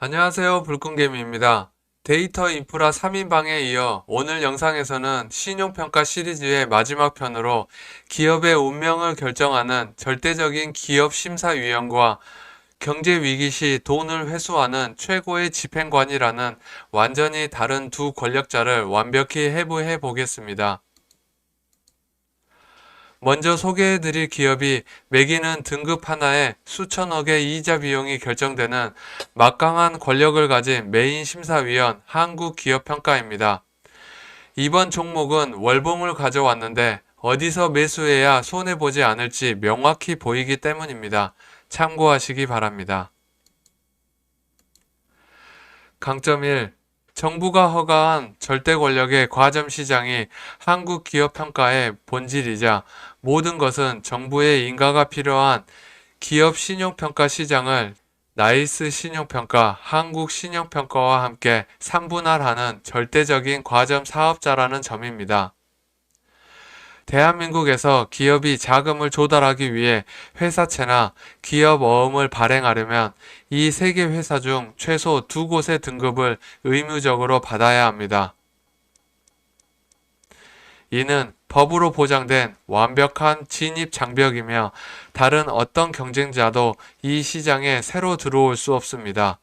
안녕하세요. 불끈개미입니다. 데이터 인프라 3인방에 이어 오늘 영상에서는 신용평가 시리즈의 마지막 편으로 기업의 운명을 결정하는 절대적인 기업 심사위원과 경제 위기 시 돈을 회수하는 최고의 집행관이라는 완전히 다른 두 권력자를 완벽히 해부해 보겠습니다. 먼저 소개해드릴 기업이 매기는 등급 하나에 수천억의 이자 비용이 결정되는 막강한 권력을 가진 메인 심사위원 한국기업평가입니다. 이번 종목은 월봉을 가져왔는데 어디서 매수해야 손해보지 않을지 명확히 보이기 때문입니다. 참고하시기 바랍니다. 강점 1. 정부가 허가한 절대 권력의 과점 시장이 한국 기업 평가의 본질이자 모든 것은 정부의 인가가 필요한 기업 신용평가 시장을 나이스 신용평가, 한국 신용평가와 함께 3분할하는 절대적인 과점 사업자라는 점입니다. 대한민국에서 기업이 자금을 조달하기 위해 회사채나 기업 어음을 발행하려면 이 세 개 회사 중 최소 두 곳의 등급을 의무적으로 받아야 합니다. 이는 법으로 보장된 완벽한 진입 장벽이며 다른 어떤 경쟁자도 이 시장에 새로 들어올 수 없습니다.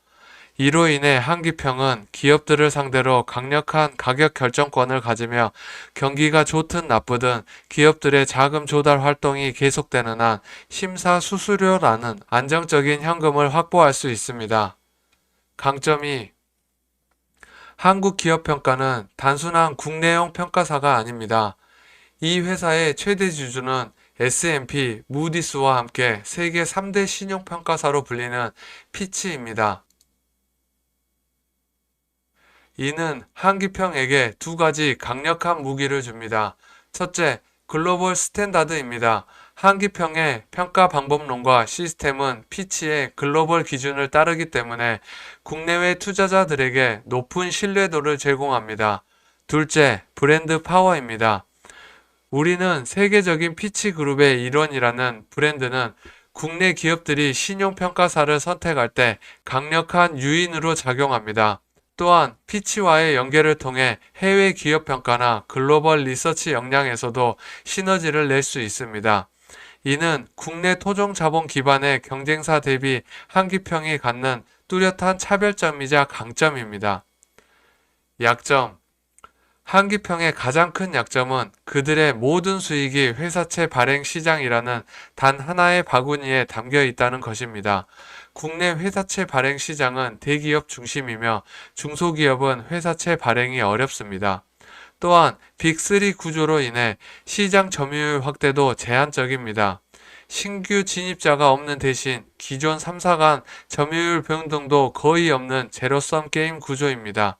이로 인해 한기평은 기업들을 상대로 강력한 가격 결정권을 가지며 경기가 좋든 나쁘든 기업들의 자금 조달 활동이 계속되는 한 심사수수료라는 안정적인 현금을 확보할 수 있습니다. 강점이 한국기업평가는 단순한 국내용 평가사가 아닙니다. 이 회사의 최대 주주는 S&P, 무디스와 함께 세계 3대 신용평가사로 불리는 피치입니다. 이는 한기평에게 두 가지 강력한 무기를 줍니다. 첫째, 글로벌 스탠다드입니다. 한기평의 평가 방법론과 시스템은 피치의 글로벌 기준을 따르기 때문에 국내외 투자자들에게 높은 신뢰도를 제공합니다. 둘째, 브랜드 파워입니다. 우리는 세계적인 피치 그룹의 일원이라는 브랜드는 국내 기업들이 신용평가사를 선택할 때 강력한 유인으로 작용합니다. 또한 피치와의 연계를 통해 해외 기업 평가나 글로벌 리서치 역량에서도 시너지를 낼 수 있습니다. 이는 국내 토종 자본 기반의 경쟁사 대비 한기평이 갖는 뚜렷한 차별점이자 강점입니다. 약점. 한기평의 가장 큰 약점은 그들의 모든 수익이 회사채 발행 시장이라는 단 하나의 바구니에 담겨 있다는 것입니다. 국내 회사채 발행 시장은 대기업 중심이며 중소기업은 회사채 발행이 어렵습니다. 또한 빅3 구조로 인해 시장 점유율 확대도 제한적입니다. 신규 진입자가 없는 대신 기존 3사 간 점유율 변동도 거의 없는 제로섬 게임 구조입니다.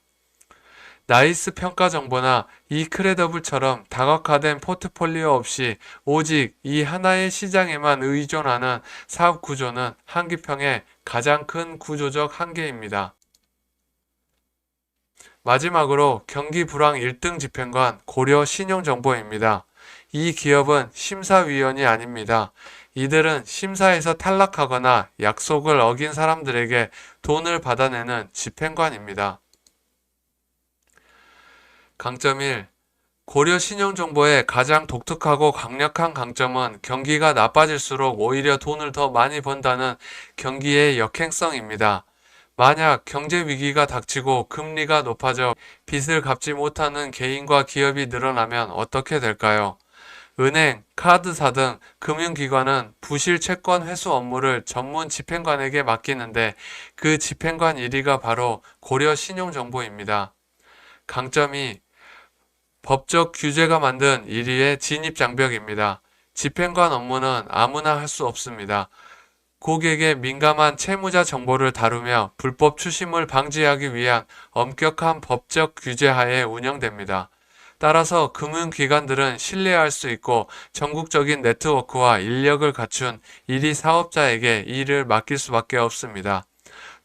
나이스 평가 정보나 이크레더블처럼 다각화된 포트폴리오 없이 오직 이 하나의 시장에만 의존하는 사업 구조는 한기평의 가장 큰 구조적 한계입니다. 마지막으로 경기 불황 1등 집행관 고려 신용정보입니다. 이 기업은 심사위원이 아닙니다. 이들은 심사에서 탈락하거나 약속을 어긴 사람들에게 돈을 받아내는 집행관입니다. 강점 1. 고려 신용정보의 가장 독특하고 강력한 강점은 경기가 나빠질수록 오히려 돈을 더 많이 번다는 경기의 역행성입니다. 만약 경제 위기가 닥치고 금리가 높아져 빚을 갚지 못하는 개인과 기업이 늘어나면 어떻게 될까요? 은행, 카드사 등 금융기관은 부실 채권 회수 업무를 전문 집행관에게 맡기는데 그 집행관 1위가 바로 고려 신용정보입니다. 강점이 법적 규제가 만든 1위의 진입장벽입니다. 집행관 업무는 아무나 할 수 없습니다. 고객의 민감한 채무자 정보를 다루며 불법 추심을 방지하기 위한 엄격한 법적 규제 하에 운영됩니다. 따라서 금융기관들은 신뢰할 수 있고 전국적인 네트워크와 인력을 갖춘 1위 사업자에게 일을 맡길 수밖에 없습니다.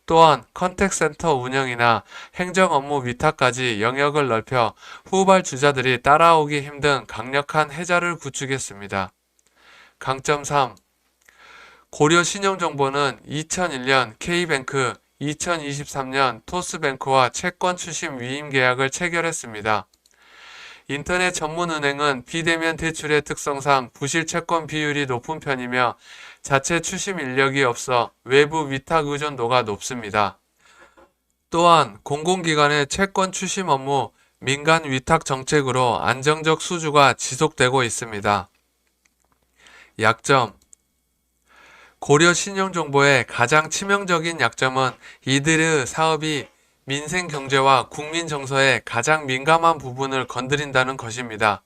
또한 컨택센터 운영이나 행정 업무 위탁까지 영역을 넓혀 후발 주자들이 따라오기 힘든 강력한 해자를 구축했습니다. 강점 3. 고려 신용정보는 2001년 K뱅크, 2023년 토스뱅크와 채권 추심 위임 계약을 체결했습니다. 인터넷 전문은행은 비대면 대출의 특성상 부실 채권 비율이 높은 편이며 자체 추심 인력이 없어 외부 위탁 의존도가 높습니다. 또한 공공기관의 채권 추심 업무 민간 위탁 정책으로 안정적 수주가 지속되고 있습니다. 약점: 고려 신용정보의 가장 치명적인 약점은 이들의 사업이 민생 경제와 국민 정서의 가장 민감한 부분을 건드린다는 것입니다.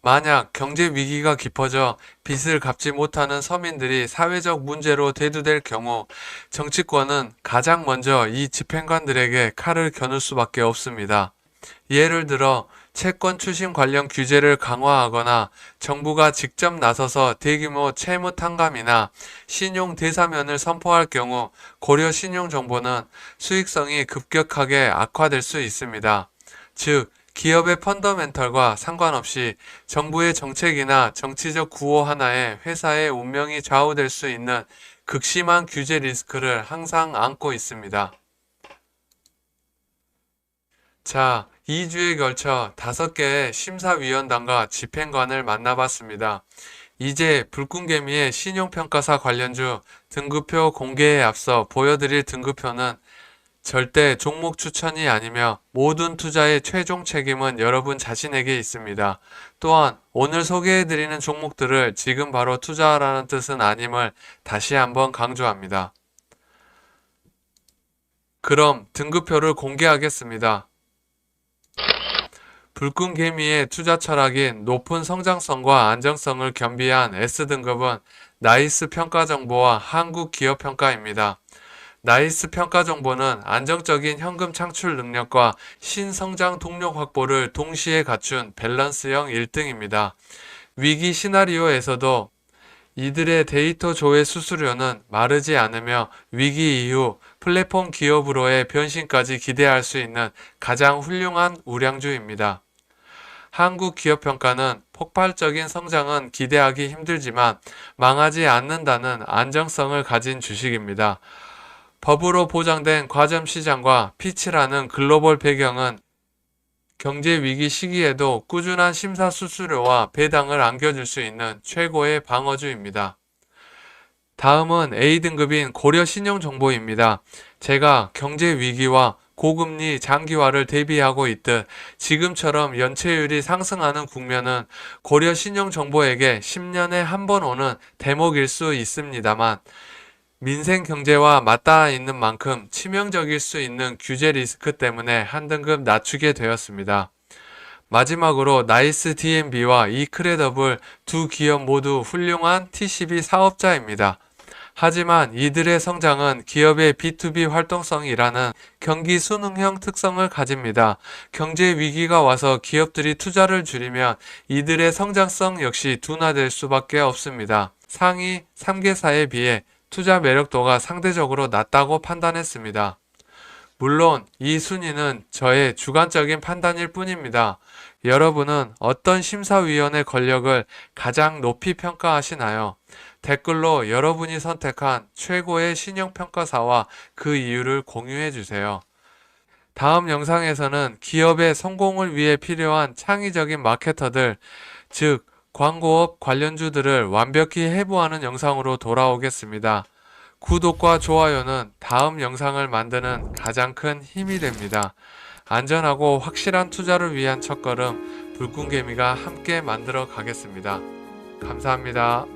만약 경제 위기가 깊어져 빚을 갚지 못하는 서민들이 사회적 문제로 대두될 경우 정치권은 가장 먼저 이 집행관들에게 칼을 겨눌 수밖에 없습니다. 예를 들어 채권 추심 관련 규제를 강화하거나 정부가 직접 나서서 대규모 채무 탕감이나 신용 대사면을 선포할 경우 고려 신용정보는 수익성이 급격하게 악화될 수 있습니다. 즉, 기업의 펀더멘털과 상관없이 정부의 정책이나 정치적 구호 하나에 회사의 운명이 좌우될 수 있는 극심한 규제 리스크를 항상 안고 있습니다. 자, 2주에 걸쳐 5개의 심사위원단과 집행관을 만나봤습니다. 이제 불끈개미의 신용평가사 관련주 등급표 공개에 앞서 보여드릴 등급표는 절대 종목 추천이 아니며 모든 투자의 최종 책임은 여러분 자신에게 있습니다. 또한 오늘 소개해드리는 종목들을 지금 바로 투자하라는 뜻은 아님을 다시 한번 강조합니다. 그럼 등급표를 공개하겠습니다. 불끈개미의 투자 철학인 높은 성장성과 안정성을 겸비한 S등급은 나이스 평가정보와 한국기업평가입니다. 나이스 평가정보는 안정적인 현금 창출 능력과 신성장 동력 확보를 동시에 갖춘 밸런스형 1등입니다. 위기 시나리오에서도 이들의 데이터 조회 수수료는 마르지 않으며 위기 이후 플랫폼 기업으로의 변신까지 기대할 수 있는 가장 훌륭한 우량주입니다. 한국기업평가는 폭발적인 성장은 기대하기 힘들지만 망하지 않는다는 안정성을 가진 주식입니다. 법으로 보장된 과점시장과 피치라는 글로벌 배경은 경제 위기 시기에도 꾸준한 심사 수수료와 배당을 안겨줄 수 있는 최고의 방어주입니다. 다음은 A등급인 고려신용정보입니다. 제가 경제 위기와 고금리 장기화를 대비하고 있듯 지금처럼 연체율이 상승하는 국면은 고려신용정보에게 10년에 한 번 오는 대목일 수 있습니다만 민생 경제와 맞닿아 있는 만큼 치명적일 수 있는 규제 리스크 때문에 한 등급 낮추게 되었습니다. 마지막으로 나이스 D&B와 이크레더블 두 기업 모두 훌륭한 TCB 사업자입니다. 하지만 이들의 성장은 기업의 B2B 활동성이라는 경기 순응형 특성을 가집니다. 경제 위기가 와서 기업들이 투자를 줄이면 이들의 성장성 역시 둔화될 수밖에 없습니다. 상위 3개사에 비해 투자 매력도가 상대적으로 낮다고 판단했습니다. 물론 이 순위는 저의 주관적인 판단일 뿐입니다. 여러분은 어떤 심사위원의 권력을 가장 높이 평가하시나요? 댓글로 여러분이 선택한 최고의 신용평가사와 그 이유를 공유해 주세요. 다음 영상에서는 기업의 성공을 위해 필요한 창의적인 마케터들, 즉 광고업 관련주들을 완벽히 해부하는 영상으로 돌아오겠습니다. 구독과 좋아요는 다음 영상을 만드는 가장 큰 힘이 됩니다. 안전하고 확실한 투자를 위한 첫걸음 불끈개미가 함께 만들어 가겠습니다. 감사합니다.